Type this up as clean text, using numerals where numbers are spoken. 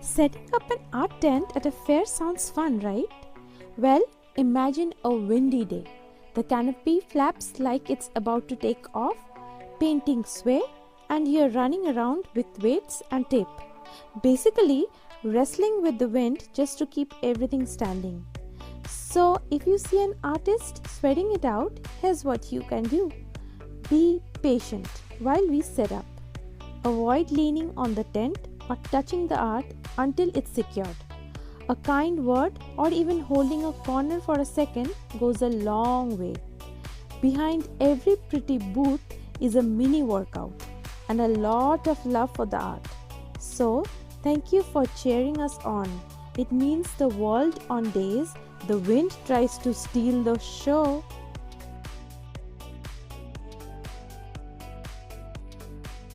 Setting up an art tent at a fair sounds fun, right? Well, imagine a windy day. The canopy flaps like it's about to take off, paintings sway, and you're running around with weights and tape. Basically, wrestling with the wind just to keep everything standing. So, if you see an artist sweating it out, here's what you can do. Be patient while we set up. Avoid leaning on the tent or touching the art until it's secured. A kind word or even holding a corner for a second goes a long way. Behind every pretty booth is a mini workout and a lot of love for the art. So, thank you for cheering us on. It means the world on days the wind tries to steal the show.